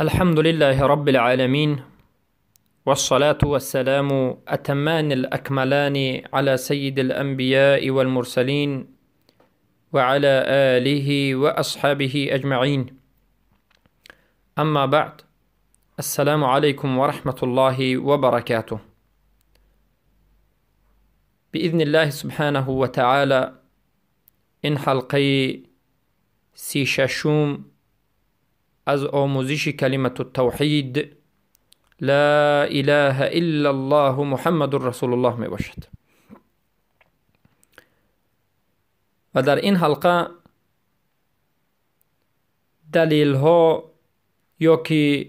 الحمد لله رب العالمين، والصلاة والسلام أتمان الأكملان على سيد الأنبياء والمرسلين وعلى آله وأصحابه أجمعين. أما بعد، السلام عليكم ورحمة الله وبركاته. بإذن الله سبحانه وتعالى این حلقه ششم از آموزش کلمة التوحید لا اله الا الله محمد رسول الله می باشد. و در این حلقه دلیل ها یا که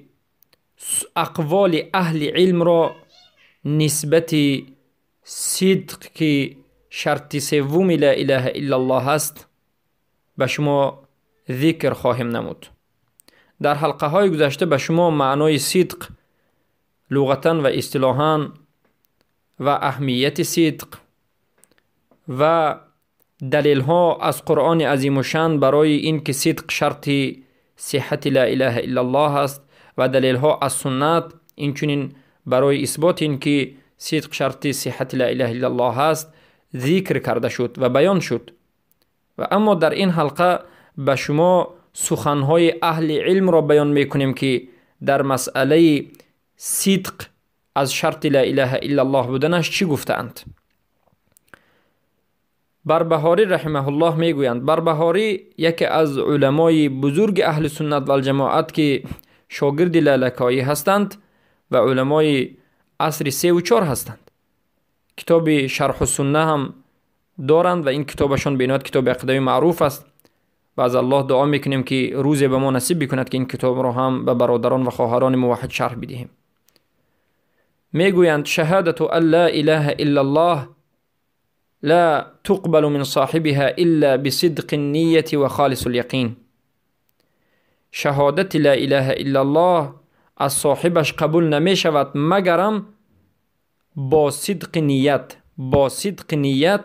اقوال اهل علم را نسبت صدق که شرط سوم لا اله الا الله است به شما ذکر خواهم نمود. در حلقه های گذشته به شما معنای صدق لغتا و اصطلاحا و اهمیت صدق و دلیل ها از قرآن عظیم و شان برای این که صدق شرط صحت لا اله الا الله است و دلیل ها از سنت اینچنین برای اثبات این که صدق شرط صحت لا اله الا الله است ذکر کرده شد و بیان شد. و اما در این حلقه به شما سخنهای اهل علم را بیان میکنیم که در مسئله صدق از شرط لا اله الا الله بودنش چی گفتند. بربهاری رحمه الله میگویند، بربهاری یکی از علمای بزرگ اهل سنت و الجماعت که شاگرد لالکایی هستند و علمای عصر 3 و 4 هستند. کتاب شرح السنه هم دارند و این کتابشان بینات کتاب عقیده معروف است و از الله دعا میکنیم که روزی به ما نصیب بکند که این کتاب را هم به برادران و خواهران موحد شرح بدهیم. میگویند شهادت ان لا اله الا الله لا تقبل من صاحبها الا بصدق النیة و خالص الیقین. شهادت لا اله الا الله از صاحبش قبول نمی شود مگرم با صدق نیت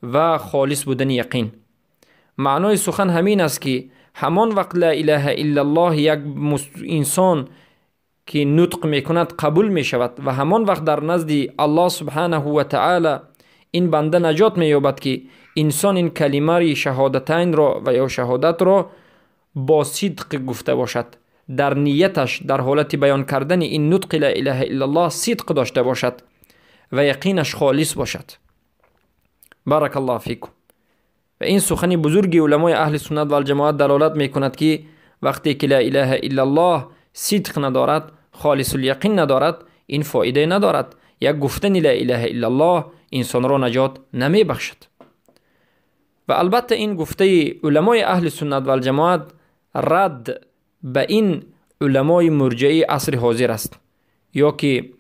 و خالص بودن یقین. معنای سخن همین است که همان وقت لا اله الا الله یک انسان که نطق میکند قبول می شود و همان وقت در نزد الله سبحانه و تعالی این بنده نجات می یابد که انسان این کلمه شهادتین را و یا شهادت را با صدق گفته باشد، در نیتش در حالت بیان کردن این نطق لا اله الا الله صدق داشته باشد و یقینش خالص باشد. بارک الله فیکم. و این سخنی بزرگی علمای اهل سنت و الجماعت دلالت می کند که وقتی که لا اله الا الله صدق ندارد، خالص الیقین ندارد، این فایده ندارد. یک گفتن لا اله الا الله انسان را نجات نمی بخشد. و البته این گفته علمای اهل سنت و الجماعت رد به این علمای مرجعی عصر حاضر است، یا که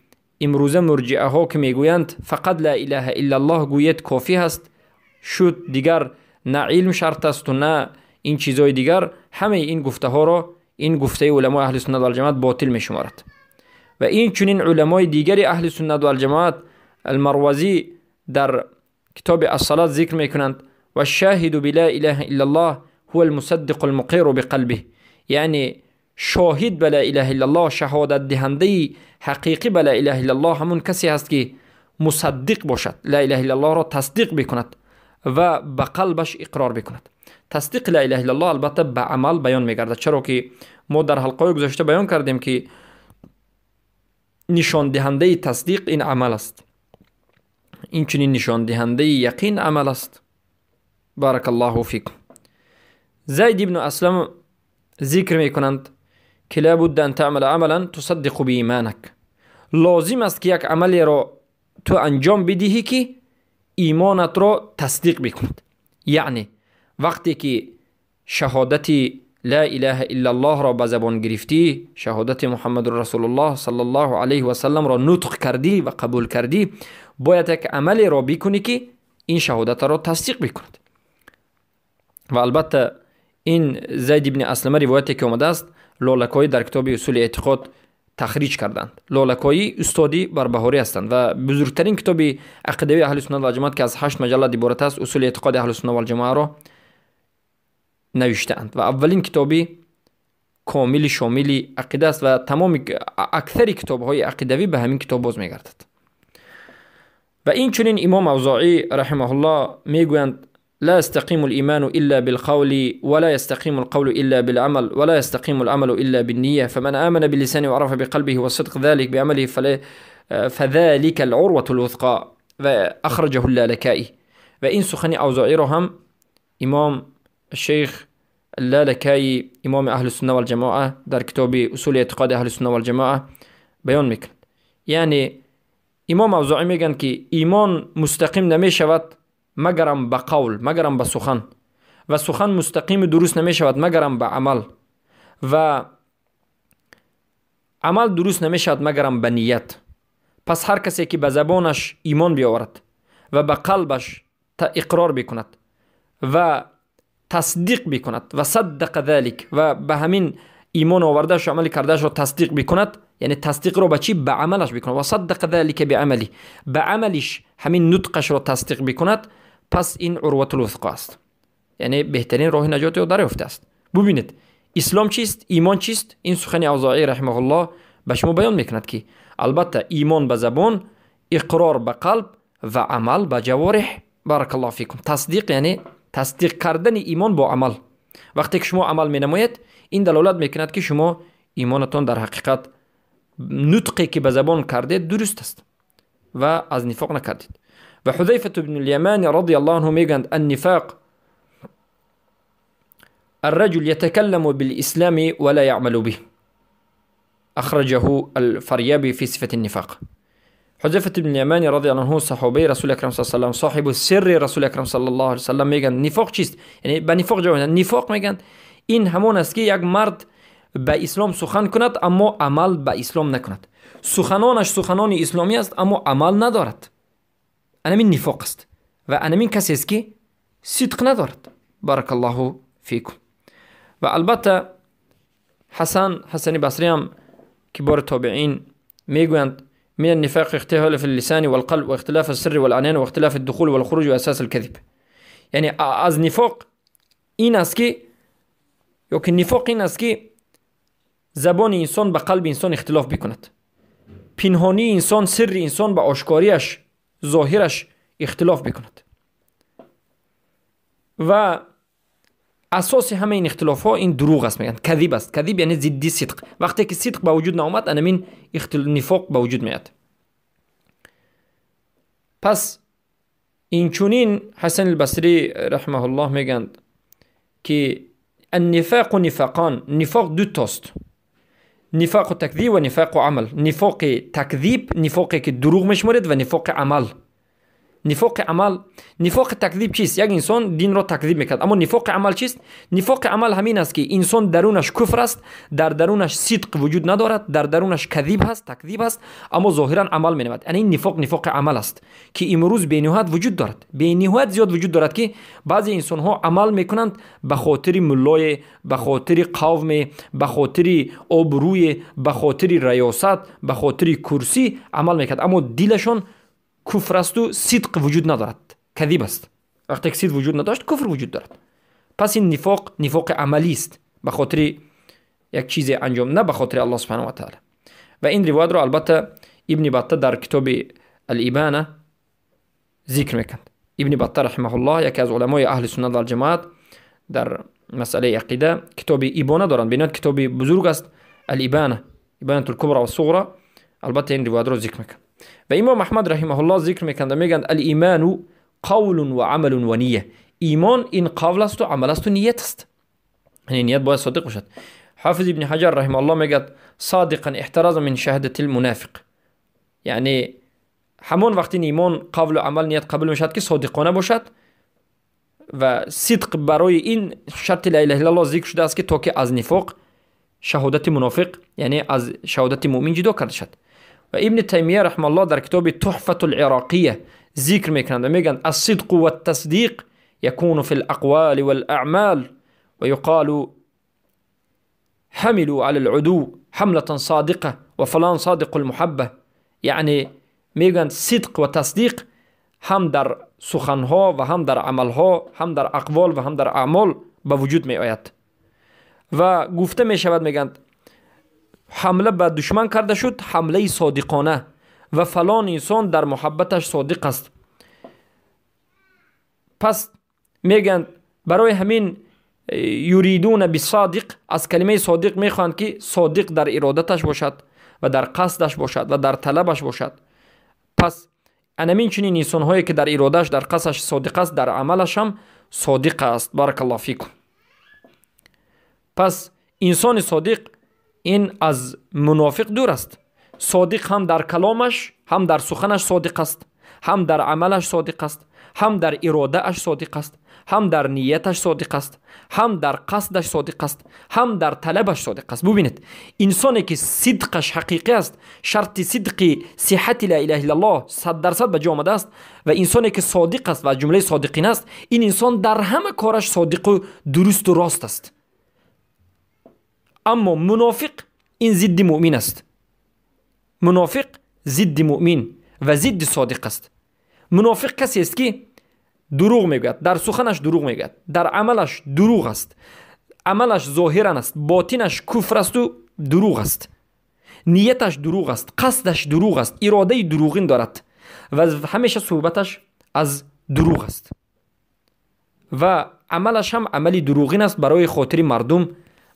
امروزه مرجعه ها که میگویند فقط لا اله الا الله گوید کافی هست شد، دیگر نه علم شرط است و نه این چیزای دیگر، همه این گفته ها را این گفته علمای اهل سنت و الجماعت باطل می شمارد. و این چنین علمای دیگری اهل سنت و الجماعت المروزی در کتاب الصلاة ذکر می کنند و الشاهد بلا اله الا الله هو المصدق المقر بقلبه، یعنی شاهد بلا اله الا الله، شهادت دهنده حقیقی بلا اله الا الله همون کسی هست که مصدق باشد، لا اله الا الله را تصدیق بکند و به قلبش اقرار بکند. تصدیق لا اله الا الله البته به عمل بیان میگردد، چرا که ما در حلقه گذشته بیان کردیم که نشان دهنده تصدیق این عمل است، این چنین نشان دهنده یقین عمل است. بارک الله فیکم. زید ابن اسلم ذکر میکنند که لابد ان تعمل عملا تصدق بایمانک، لازم است که یک عملی را تو انجام بدهی که ایمانت را تصدیق بکند. یعنی وقتی که شهادت لا اله الا الله را به زبان گرفتی، شهادت محمد رسول الله صلی الله علیه و سلم را نطق کردی و قبول کردی، باید یک عملی را بکنی که این شهادت را تصدیق بکند. و البته این زید ابن اسلم روایتی که آمده است لالکایی در کتاب اصول اعتقاد تخریج کردند. لالکایی استادی بربهاری هستند و بزرگترین کتاب عقیده اهل سنت و الجماعت که از 8 مجلد عبارت است اصول اعتقاد اهل سنت و الجماعت را نوشته اند و اولین کتابی کامل شامل عقیده است و تمام اکثر کتاب های عقیدوی به همین کتاب باز میگردد. و این چنین امام اوزاعی رحمه الله میگویند لا يستقيم الإيمان إلا بالقول ولا يستقيم القول إلا بالعمل ولا يستقيم العمل إلا بالنية فمن آمن باللسان وعرف بقلبه وصدق ذلك بعمله فذلك العروة الوثقى. و أخرجه اللالكائي. و این سخن اوزاعی را هم امام الشيخ اللالكائي امام اهل السنة والجماعة در کتاب اصول اعتقاد اهل السنة والجماعة بیان میکند. یعنی امام اوزاعی میگن که ایمان مستقیم نمی شود مگرم به قول، مگرم به سخن، و سخن مستقیم درست نمی شود مگرم به عمل، و عمل درست نمی شود مگرم به نیت. پس هر کسی که به زبانش ایمان بیاورد و به قلبش اقرار بکند و تصدیق بکند و صدق ذلك و به همین ایمان آوردهش و عمل کردهش را تصدیق بکند، یعنی تصدیق را به چی؟ به عملش بکند. و صدق ذلك بعملی، به عملش همین نطقش را تصدیق بکند، پس این عروة الوثقى است، یعنی بهترین راه نجات را دریافته است. ببینید اسلام چیست، ایمان چیست؟ این سخن اوزاعی رحمه الله به شما بیان میکند که البته ایمان به زبان، اقرار به قلب و عمل به جوارح. بارک الله فیکم. تصدیق یعنی تصدیق کردن ایمان با عمل. وقتی که شما عمل می نمایید این دلالت میکند که شما ایمانتان در حقیقت نطقی که به زبان کردید درست است و از نفاق نکردید. و حذیفه بن الیمان رضی الله عنه میگند النفاق الرجل يتكلم بالإسلام ولا يعمل به. أخرجه الفريابي في صفة النفاق. حذیفه بن الیمان رضی الله عنه صحابی رسول اکرم صلی الله علیه و سلم، صاحب سر رسول اکرم صلی الله علیه و سلم میگن نفاق چیست؟ یعنی به نفاق جواب میدن. نفاق میگن این همون است که یک مرد به اسلام سخن کند اما عمل به اسلام نکند. سخنانش سخنان اسلامی است اما عمل ندارد. همین نفاق است و همین کسی است که صدق ندارد. بارک الله فیکم. و البته حسن بصری هم کبار تابعین میگویند من النفاق اختلاف اللسان والقلب واختلاف السر والعنان واختلاف الدخول والخروج واساس الكذب. یعنی از نفاق این است که نفاق این است که زبان انسان به قلب انسان اختلاف بکند، پنهانی انسان، سر انسان به آشکاریش، ظاهرش اختلاف بکند. و اساس همه این اختلاف ها این دروغ است، میگن کذب است. کذب یعنی ضدی صدق. وقتی که صدق به وجود نآمد همین نفاق به وجود میاد. پس این چونین حسن البصری رحمه الله میگند که النفاق نفاقان، نفاق دو تاست، نفاق تکذیب و نفاق عمل. نفاق تکذیب نفاقی که دروغ میشمارید و نفاق عمل. نفاق عمل، نفاق تکذیب چیست؟ یک انسان دین را تکذیب میکرد. اما نفاق عمل چیست؟ نفاق عمل همین است که انسان درونش کفر است، در درونش صدق وجود ندارد، در درونش کذیب هست، تکذیب است، اما ظاهرا عمل مینماید. یعنی این نفاق عمل است که امروز به نهایت وجود دارد، به نهایت زیاد وجود دارد که بعضی انسان ها عمل میکنند به خاطر ملای، به خاطر قوم، به خاطر آبروی، به خاطر ریاست، به خاطر کرسی عمل میکرد، اما دلشون کفر است و صدق وجود ندارد، کذب است. وقتی که صدق وجود نداشت کفر وجود دارد. پس این نفاق عملی است، به خاطر یک چیز انجام، نه به خاطر الله سبحانه و تعالی. و این روایت را البته ابن بطه در کتاب الابانه ذکر میکند. ابن بطه رحمه الله یکی از علمای اهل سنت و الجماعت در مسئله عقیده کتاب ابانه دارند. ببینید کتاب بزرگ است، الابانه، ابانه الکبری و الصغری. البته این روایت را ذکر میکند. و امام احمد رحمه الله ذکر میکنند، میگند الایمان قول و عمل و نیه. ایمان این قول است و عمل است و نیت است، یعنی نیت باید صادق باشد. حافظ ابن حجر رحمه الله میگد صادقا احتراز من شهادت المنافق. یعنی همون وقتی ایمان قول و عمل نیت قبول میشد که صادقانه باشد و صدق برای این شرط لا اله الا الله ذکر شده است که تا که از نفاق شهادت منافق یعنی از شهادت مؤمن جدا کرده شد. و ابن تیمیه رحمه الله در کتاب تحفة العراقیه ذکر میکنند و میگند الصدق والتصدیق يكون في الاقوال والاعمال ويقال حملوا على العدو حملة صادقة وفلان صادق المحبة. یعنی میگند صدق و تصدیق هم در سخنها و هم در عملها، هم در اقوال و هم در اعمال به وجود می آید. و گفته می شود میگند حمله به دشمن کرده شد، حمله صادقانه و فلان انسان در محبتش صادق است. پس میگند برای همین یریدون بالصادق، از کلمه صادق میخواهند که صادق در ارادتش باشد و در قصدش باشد و در طلبش باشد. پس انمین چنین انسان هایی که در ارادهش در قصدش صادق است، در عملش هم صادق است. بارک الله فیکم. پس انسان صادق این از منافق دور است. صادق هم در کلامش، هم در سخنش صادق است، هم در عملش صادق است، هم در اراده اش صادق است، هم در نیتش صادق است، هم در قصدش صادق است، هم در طلبش صادق است. ببینید انسانی که صدقش حقیقی است، شرط صدق صحت لا اله الا الله 100% به جا آمده است، و انسانی که صادق است و جمله صادقین است، این انسان در همه کارش صادق و درست و راست است. اما منافق این ضد مؤمن است. منافق ضد مؤمن و ضد صادق است. منافق کسی است که دروغ میگوید، در سخنش دروغ میگوید، در عملش دروغ است، عملش ظاهرا است، باطنش کفر است و دروغ است، نیتش دروغ است، قصدش دروغ است، اراده دروغین دارد و همیشه صحبتش از دروغ است و عملش هم عملی دروغین است، برای خاطر مردم،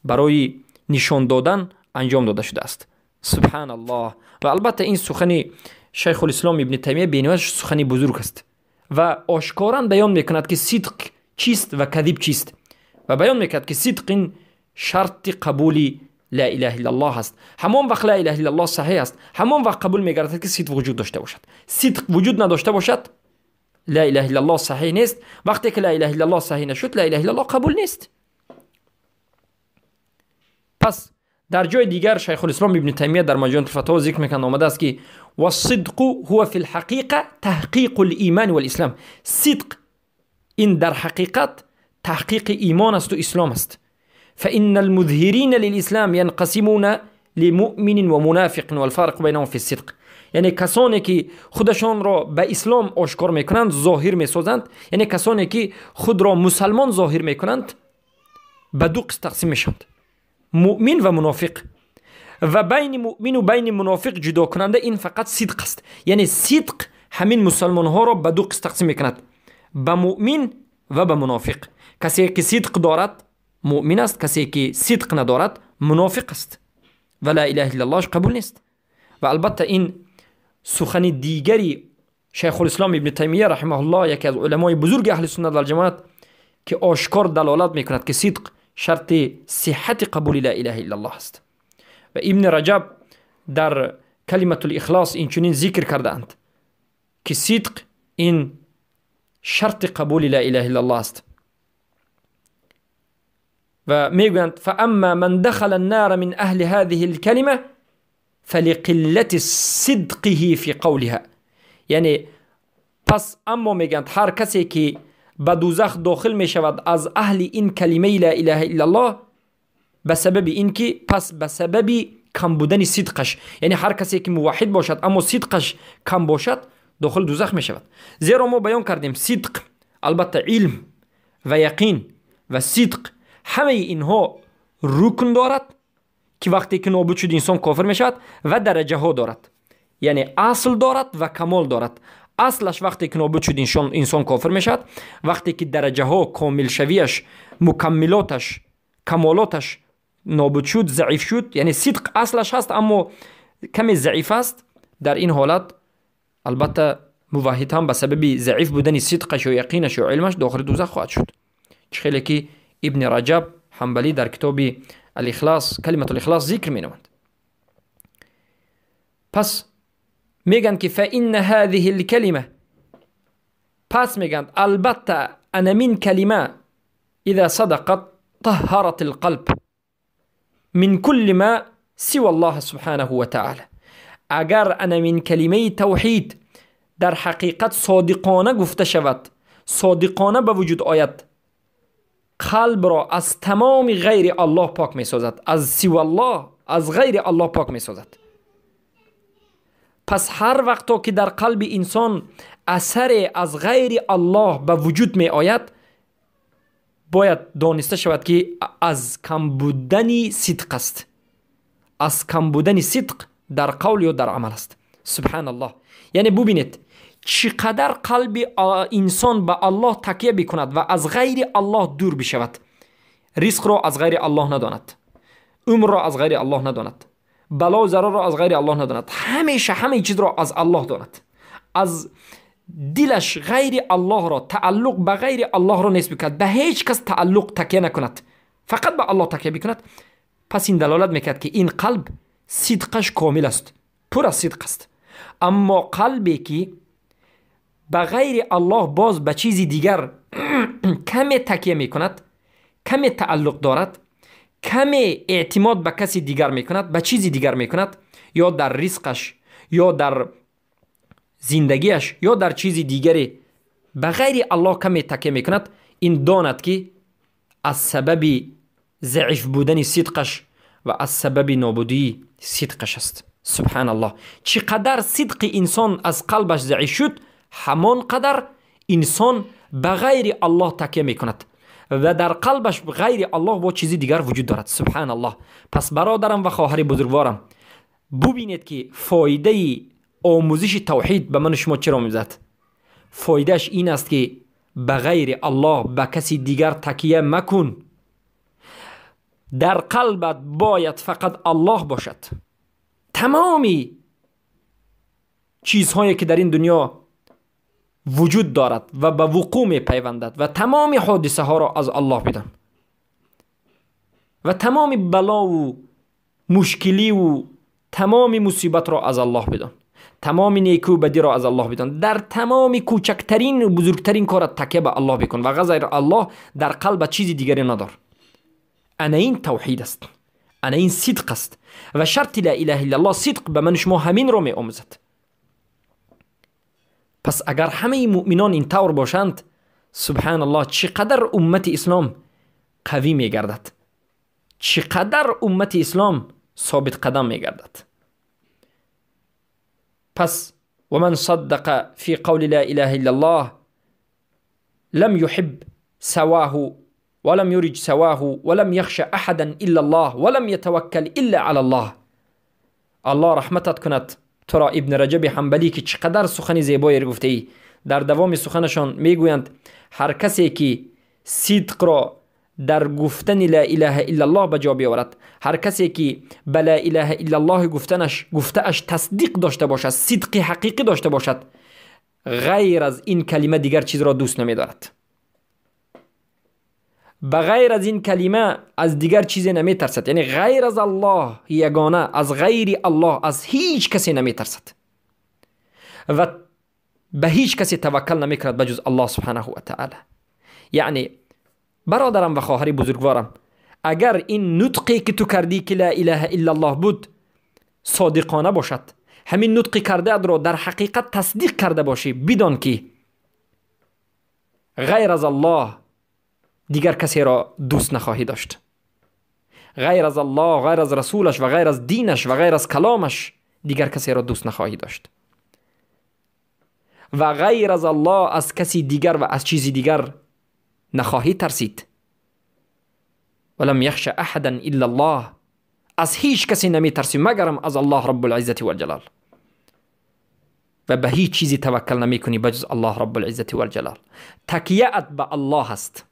برای نشان دادن انجام داده شده است. سبحان الله. و البته این سخن شیخ الاسلام ابن تیمیه بینوش سخن بزرگ است و آشکارا بیان میکند که صدق چیست و کذب چیست، و بیان میکند که صدق این شرط قبول لا اله الا الله است. همان وقت لا اله الا الله صحیح است، همان وقت قبول میگردد که صدق وجود داشته باشد. صدق وجود نداشته باشد لا اله الا الله صحیح نیست. وقتی که لا اله الا الله صحیح نشد، لا اله الا الله قبول نیست. پس در جای دیگر شیخ الاسلام ابن تیمیه در مجموعه الفتاوا ذکر میکنه، آمده است که والصدق هو فی الحقیقه تحقیق الایمان والاسلام. صدق این در حقیقت تحقیق ایمان است و اسلام است. فان المظهرین للاسلام ينقسمون لمؤمن و منافق والفرق بینهم فی الصدق. یعنی کسانی که خودشان را به اسلام آشکار میکنند، ظاهر میسازند، یعنی کسانی که خود را مسلمان ظاهر میکنند، به دو قسم تقسیم میشند، مؤمن و منافق. و بین مؤمن و بین منافق جدا کننده این فقط صدق است. یعنی صدق همین مسلمان ها را به دو قسم تقسیم میکند، به مؤمن و به منافق. کسی که صدق دارد مؤمن است، کسی که صدق ندارد منافق است و لا اله الا الله قبول نیست. و البته این سخن دیگری شیخ الاسلام ابن تیمیه رحمه الله، یکی از علمای بزرگ اهل سنت و الجماعت، که آشکار دلالت میکند که صدق شرط صحت قبول لا اله الا الله است. و ابن رجب در کلمت الاخلاص این چنین ذکر کرده اند که صدق این شرط قبول لا اله الا الله است و میگویند فاما من دخل النار من اهل هذه الكلمه فلقلت صدقه فی قولها. یعنی پس اما میگویند هر کسی که به دوزخ داخل می شود از اهل این کلمه لا اله الا الله، به سبب اینکه پس به سبب کم بودن صدقش، یعنی هر کسی که موحد باشد اما صدقش کم باشد داخل دوزخ می شود. زیرا ما بیان کردیم صدق، البته علم و یقین و صدق همه اینها رکن دارد که وقتی که نابود شد انسان کافر می شود، و درجه ها دارد، یعنی اصل دارد و کمال دارد. اصلش وقتی که نابود شد انسان کافر می شود، وقتی که درجه ها کامل شویش، مکملاتش، کمالاتش نابود شد، ضعیف شد، یعنی صدق اصلش هست اما کمی ضعیف است، در این حالت البته موحد هم به سبب ضعیف بودن صدقش و یقینش و علمش داخل دوزخ خواهد شد. خیلی که ابن رجب حنبلی در کتاب الاخلاص، کلمت الاخلاص ذکر می نمود. پس میگن که فإن هذه الكلمه، پس میگن البته انمین کلمه اذا صدقت طهرت القلب من كل ما سوى الله سبحانه و تعالی. اگر انمین کلمه توحید در حقیقت صادقانه گفته شود، صادقانه به وجود آید، قلب را از تمام غیر الله پاک می سازد، از سوى الله، از غیر الله پاک می سازد. پس هر وقتا که در قلب انسان اثر از غیر الله به وجود می آید، باید دانسته شود که از کم بودن صدق است، از کم بودن صدق در قول یا در عمل است. سبحان الله. یعنی ببینید چقدر قلب انسان به الله تکیه بکند و از غیر الله دور بشود، رزق را از غیر الله نداند، عمر را از غیر الله نداند، بلا و ضرر را از غیر الله نداند، همیشه همه چیز را از الله داند، از دلش غیر الله را، تعلق به غیر الله را نسبت کند، به هیچ کس تعلق تکیه نکند، فقط به الله تکیه بکند، پس این دلالت میکرد که این قلب صدقش کامل است، پر از صدق است. اما قلبی که به غیر الله باز به چیزی دیگر کمی تکیه میکند، کمی تعلق دارد، کمی اعتماد به کسی دیگر میکند، به چیزی دیگر میکند، یا در رزقش یا در زندگیش یا در چیزی دیگری به غیر الله کمی تکیه میکند، این داند که از سبب ضعیف بودن صدقش و از سبب نابودی صدقش است. سبحان الله. چقدر صدق انسان از قلبش ضعیف شد، همان قدر انسان به غیر الله تکیه میکند و در قلبش غیر الله با چیزی دیگر وجود دارد. سبحان الله. پس برادرم و خواهر بزرگوارم، ببینید که فایده آموزش توحید به من شما چرا میزد؟ فایدهش این است که به غیر الله به کسی دیگر تکیه مکن، در قلبت باید فقط الله باشد. تمامی چیزهایی که در این دنیا وجود دارد و به وقوع می پیوندد و تمامی حادثه ها را از الله بدان و تمامی بلا و مشکلی و تمامی مصیبت را از الله بدان، تمامی نیکی و بدی را از الله بدان، در تمامی کوچکترین و بزرگترین کارت تکیه به الله بکن و غیر الله در قلب چیزی دیگری ندار. انا این توحید است، انا این صدق است و شرط لا اله الا الله صدق به من شما همین را می آموزد. پس اگر همه مؤمنان این طور باشند، سبحان الله چقدر امت اسلام قوی می گردد، چقدر امت اسلام ثابت قدم می گردد. پس ومن صدق في قول لا اله الا الله لم يحب سواه ولم يرج سواه ولم يخش احدا الا الله ولم يتوكل الا على الله. الله رحمتت کند تو را ابن رجب حنبلی که چقدر سخن زیبایی گفته ای. در دوام سخنشان میگویند هر کسی که صدق را در گفتن لا اله الا الله به جا بیاورد، هر کسی که به لا اله الا الله گفته‌اش تصدیق داشته باشد، صدق حقیقی داشته باشد، غیر از این کلمه دیگر چیز را دوست نمی‌دارد، بغیر از این کلمه از دیگر چیزی نمی‌ترسد. یعنی غیر از الله یگانه، از غیر الله از هیچ کسی نمی‌ترسد و به هیچ کسی توکل نمی‌کند بجز الله سبحانه و تعالی. یعنی برادرم و خواهر بزرگوارم، اگر این نطقی که تو کردی که لا اله الا الله بود صادقانه باشد، همین نطقی کرده را در حقیقت تصدیق کرده باشی، بدان که غیر از الله دیگر کسی را دوست نخواهی داشت، غیر از الله، غیر از رسولش و غیر از دینش و غیر از کلامش دیگر کسی را دوست نخواهی داشت و غیر از الله از کسی دیگر و از چیزی دیگر نخواهی ترسید. ولم یخش احدا الا الله، از هیچ کسی نمی ترسی مگرم از الله رب العزت و الجلال و به هیچ چیزی توکل نمی کنی بجز الله رب العزت و الجلال. تکیه‌ات به الله است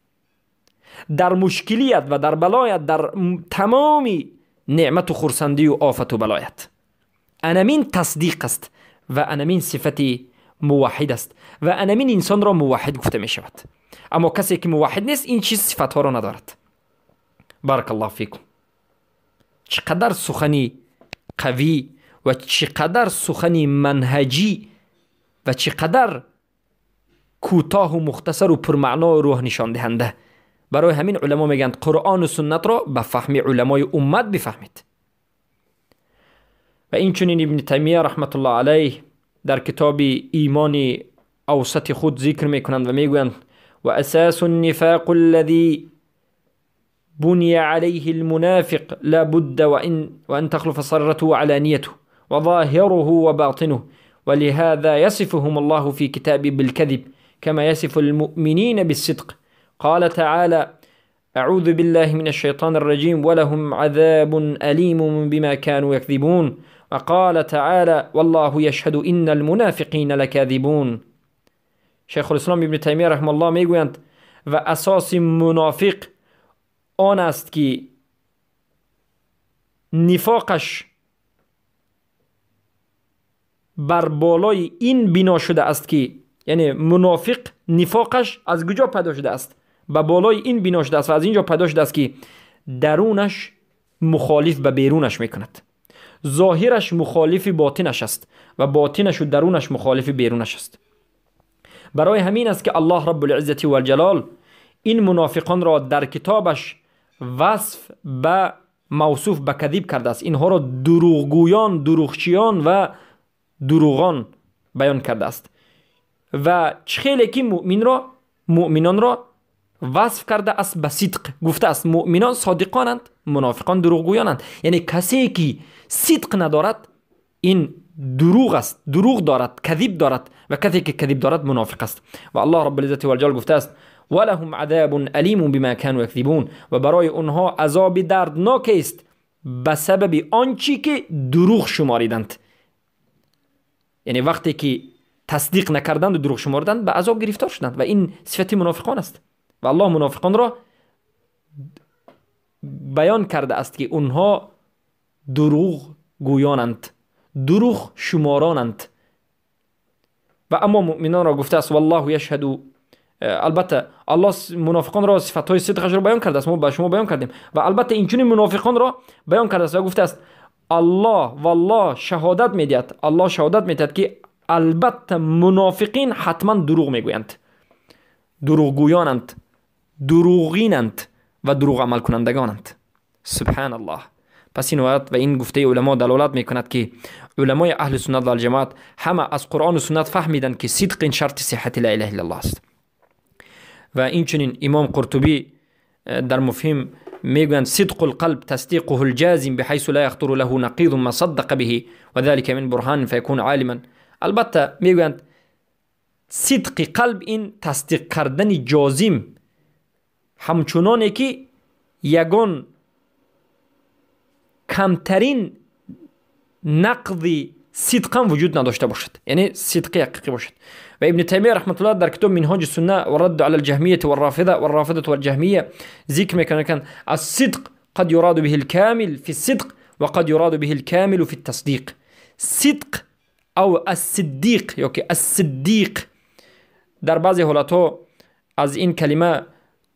در مشکلیت و در بلایت، در تمامی نعمت و خرسندی و آفت و بلایت. انمین تصدیق است و انمین صفتی موحد است و انمین انسان را موحد گفته می شود. اما کسی که موحد نیست این چیز صفت ها را ندارد. بارک الله فیکم. چقدر سخنی قوی و چقدر سخنی منهجی و چقدر کوتاه و مختصر و پرمعنا و روح نشان دهنده. برای همین علما میگن قرآن و سنت را به فهم علمای امت بفهمید. و این چنین ابن تیمیه رحمت الله علیه در کتاب ایمان اوسط خود ذکر میکنند و میگویند و اساس النفاق الذي بني عليه المنافق لا بد وأن تخلف سرته وعلانيته وظاهره وباطنه ولهذا يصفهم الله في كتابه بالكذب كما يصف المؤمنين بالصدق. قال تعالى اعوذ بالله من الشيطان الرجيم ولهم عذاب أليم بما كانوا يكذبون وقال تعالى والله يشهد إن المنافقين لكاذبون. شیخ الاسلام ابن تیمیه رحمه الله میگویند و اساس منافق آن است که نفاقش بر بالای این بنا شده است که، یعنی منافق نفاقش از کجا پیدا شده است؟ به بالای این بنا شده است و از اینجا پیدا شده است که درونش مخالف به بیرونش میکند، ظاهرش مخالف باطنش است و باطنش و درونش مخالف بیرونش است. برای همین است که الله رب العزت و الجلال این منافقان را در کتابش وصف به موصوف به کذب کرده است. اینها را دروغگویان، دروغچیان و دروغان بیان کرده است و خیلی که مؤمنان را وصف کرده است به صدق. گفته است مؤمنان صادقانند، منافقان دروغگویانند. یعنی کسی که صدق ندارد این دروغ است، دروغ دارد، کذب دارد و کسی که کذب دارد منافق است. و الله رب العزت و الجلال گفته است ولهم عذاب علیم بما كانوا یکذبون، و برای اونها عذاب دردناک است به سبب آنچه که دروغ شماریدند. یعنی وقتی که تصدیق نکردند و دروغ شماردند به عذاب گرفتار شدند و این صفت منافقان است. و الله منافقان را بیان کرده است که اونها دروغ گویانند، دروغ شمارانند. و اما مؤمنان را گفته است والله یشهد. البته الله منافقان را صفتهای صدقش را بیان کرده است، ما به شما بیان کردیم. و البته اینچنین منافقان را بیان کرده است و گفته است الله والله شهادت میدهد، الله شهادت میدهد که البته منافقین حتما دروغ میگویند، دروغ گویانند، دروغینند و دروغ عمل کنندگانند. سبحان الله. پس این آیات و این گفته علما دلالت میکند که علمای اهل سنت و الجماعت همه از قرآن و سنت فهمیدند که صدق این شرط صحت لا اله الا الله است. و این چنین امام قرطبی در مفهم میگویند صدق القلب تصدیقه الجازم بحيث لا يخطر له نقيض ما صدق به وذلك من برهان فيكون عالما. البته میگویند صدق قلب این تصدیق کردن جازم همچنانه که یگان کمترین نقض صدقا وجود نداشته باشد، یعنی صدق حقیقی باشد. و ابن تیمیه رحمت الله در کتاب منهاج السنه و رد علی الجهمیه والرافضه والجهمیه ذکر میکنه که الصدق قد يراد به الكامل في الصدق وقد يراد به الكامل في التصديق. صدق او الصدیق یا که الصدیق در بعضی حالتها از این کلمه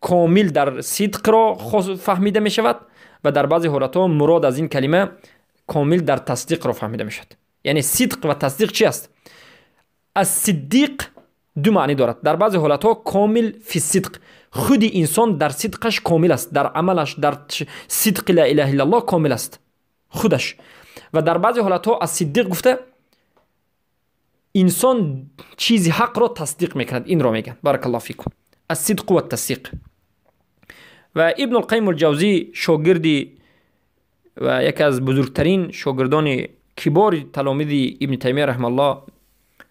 کامل در صدق را فهمیده می شود و در بعضی حالتها مراد از این کلمه کامل در تصدیق را فهمیده می شود. یعنی صدق و تصدیق چی است؟ الصدیق دو معنی دارد. در بعضی حالتها کامل فی صدق، خود انسان در صدقش کامل است، در عملش در صدق لا اله الا الله کامل است خودش. و در بعضی حالتها الصدیق گفته انسان چیزی حق را تصدیق میکند، این را میگن. بارک الله فیکم. الصدق و التصدیق. و ابن القیم الجوزی شاگردی و یکی از بزرگترین شاگردان کبار تلامید ابن تیمیه رحمه الله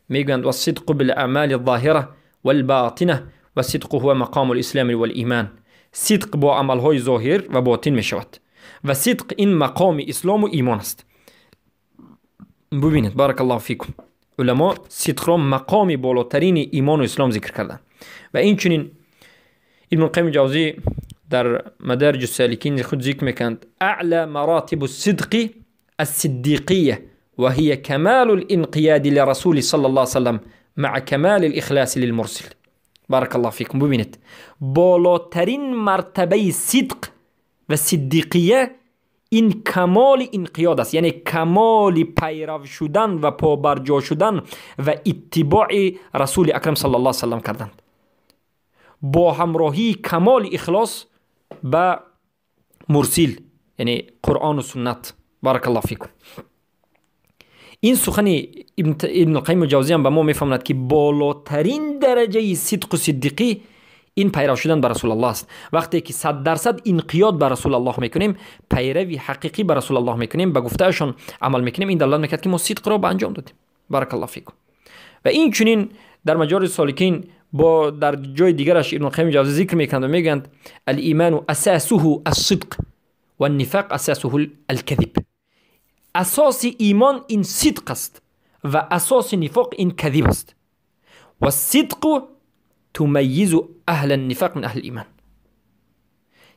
میگویند والصدق بالاعمال الظاهره والباطنه والصدق هو مقام الاسلام والایمان. صدق با عملهای ظاهر و باطن میشود و صدق این مقام اسلام و ایمان است. ببینید بارک الله فیکم، علما صدق را مقام بالاترین ایمان و اسلام ذکر کردند. و این چنین ابن القیم الجوزی در مدارج السالکین خود ذکر میکند اعلى مراتب الصدق الصدیقیه و هي كمال الانقياد لرسول صلی الله علیه وسلم مع كمال الاخلاص للمرسل. بارک الله فیکم. ببینید بالاترین مرتبه صدق و صدیقیه این کمال انقیاد است، یعنی کمال پیرو شدن و پابرجا شدن و اتباع رسول اکرم صلی الله علیه وسلم کردند با همراهی کمال اخلاص به مرسل، یعنی قرآن و سنت. بارک الله فیکم. این سخن ابن القیم الجوزی هم به ما میفهمد که بالاترین درجه صدق و صدیقی این پیرو شدن به رسول الله است. وقتی که 100% انقیاد به رسول الله میکنیم، پیروی حقیقی به رسول الله میکنیم، به گفتهشون عمل میکنیم، این دلالت میکرد که ما صدق را به انجام دادیم. بارک الله فیکم. و این چنین در مجارج سالکین با در جای دیگرش ابن القیم جوزی ذکر میکنند و میگند الایمان اساسه الصدق و النفاق اساسه الكذب. اساس ایمان این صدق است و اساس نفاق این کذب است. و الصدق تمیز اهل النفاق من اهل ایمان.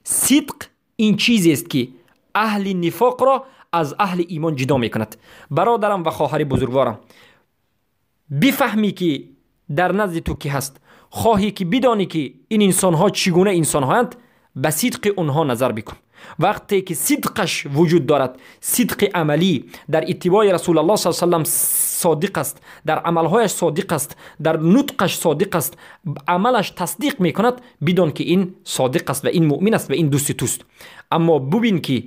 صدق این چیزی است که اهل نفاق را از اهل ایمان جدا میکند. برادرم و خواهر بزرگوارم، بفهمی که در نزد تو کی هست، خواهی که بدانی که این انسان ها چگونه انسان هستند، به صدق اونها نظر بکن. وقتی که صدقش وجود دارد، صدق عملی در اتباع رسول الله صلی الله علیه و سلم صادق است، در عملهایش صادق است، در نطقش صادق است، عملش تصدیق میکند، بدون که این صادق است و این مؤمن است و این دوست توست. اما ببین که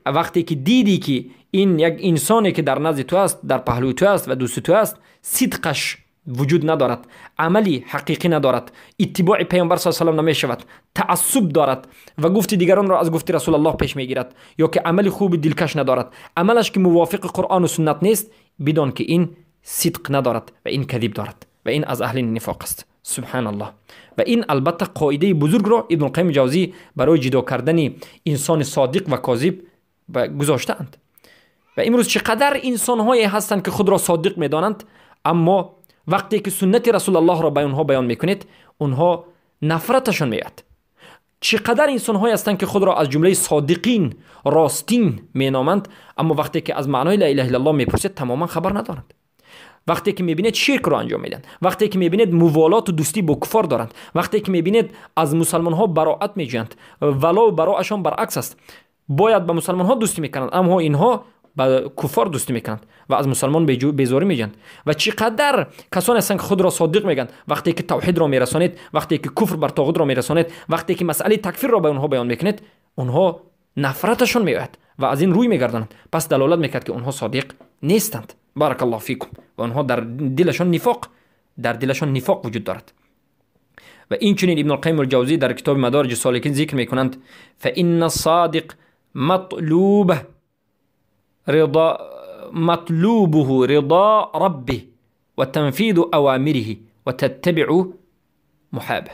وقتی که دیدی که این یک انسانی که در نزد تو است، در پهلوی تو است و دوست تو است، صدقش وجود ندارد، عملی حقیقی ندارد، اتباع پیامبر صلی الله علیه و سلم نمی شود، تعصب دارد و گفت دیگران را از گفت رسول الله پیش میگیرد، یا که عمل خوب دلکش ندارد، عملش که موافق قرآن و سنت نیست، بدون که این صدق ندارد و این کذب دارد و این از اهل نفاق است. سبحان الله. و این البته قاعده بزرگ را ابن القیم جوزی برای جدا کردن انسان صادق و کاذب گذاشتند. و امروز چقدر انسان هایی هستند که خود را صادق میدانند، اما وقتی که سنت رسول الله را به اونها بیان میکنید، اونها نفرتشون میاد. چقدر انسان هایی هستند که خود را از جمله صادقین، راستین مینامند، اما وقتی که از معنای لا اله الا الله میپرسید تماما خبر ندارند. وقتی که میبینید شرک را انجام میدن، وقتی که میبینید موالات و دوستی با کفار دارند، وقتی که میبینید از مسلمان ها براءت میجویند، ولا و براءشان برعکس است، باید با مسلمان ها دوستی میکنند اما اینها با کفار دوستی میکنند و از مسلمان بیزاری میجویند. و چقدر کسانی هستند که خود را صادق میگن، وقتی که توحید را میرسانید، وقتی که کفر بر طاغوت را میرسانید، وقتی که مسئله تکفیر را به اونها بیان میکنید، اونها نفرتشون میاد و از این روی میگردند. پس دلالت میکرد که اونها صادق نیستند. بارک الله فیکم. و اونها در دلشان نفاق وجود دارد. و این چنین ابن القیم الجوزی در کتاب مدارج السالکین ذکر میکنند فإن الصادق مطلوبه رضا ربه و تنفيذ اوامره و تتبع محابه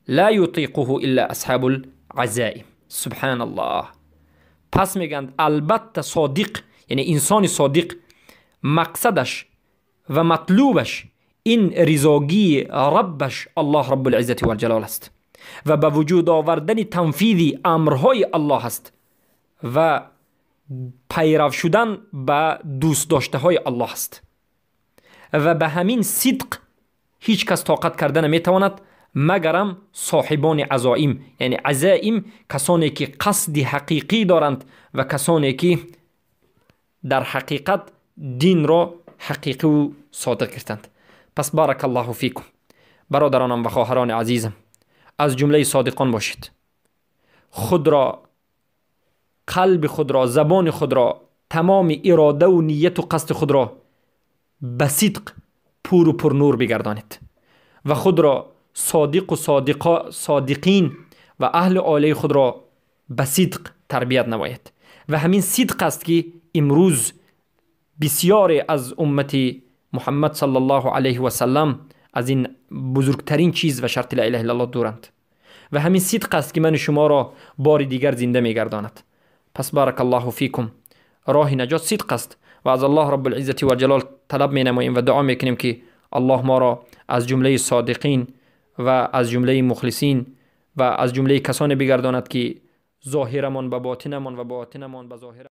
لا يطيقه الا اصحاب العزائم. سبحان الله. پس میگند البته صادق، یعنی انسان صادق، مقصدش و مطلوبش این رضاگی ربش الله رب العزت و الجلال است و به وجود آوردن تنفیذ امرهای الله است و پیرو شدن به دوست داشته های الله است. و به همین صدق هیچ کس طاقت کرده نمیتواند مگرم صاحبان عزائم، یعنی عزائم کسانی که قصد حقیقی دارند و کسانی که در حقیقت دین را حقیقی و صادق کردند. پس بارک الله فیکم. برادرانم و خواهران عزیزم، از جمله صادقان باشید. خود را، قلب خود را، زبان خود را، تمام اراده و نیت و قصد خود را به صدق پور و پر نور بگردانید و خود را صادق و صادقین و اهل عالی خود را به صدق تربیت نمایید. و همین صدق است که امروز بسیاری از امت محمد صلی الله علیه و سلم از این بزرگترین چیز و شرط لا اله الا الله دورند. و همین صدق است که من شما را بار دیگر زنده میگرداند. پس بارک الله فیکم. راه نجات صدق است و از الله رب العزت و جلال طلب می نماییم و دعا میکنیم که الله ما را از جمله صادقین و از جمله مخلصین و از جمله کسانی بگرداند که ظاهرمان به باطنمان و باطنمان به ظاهر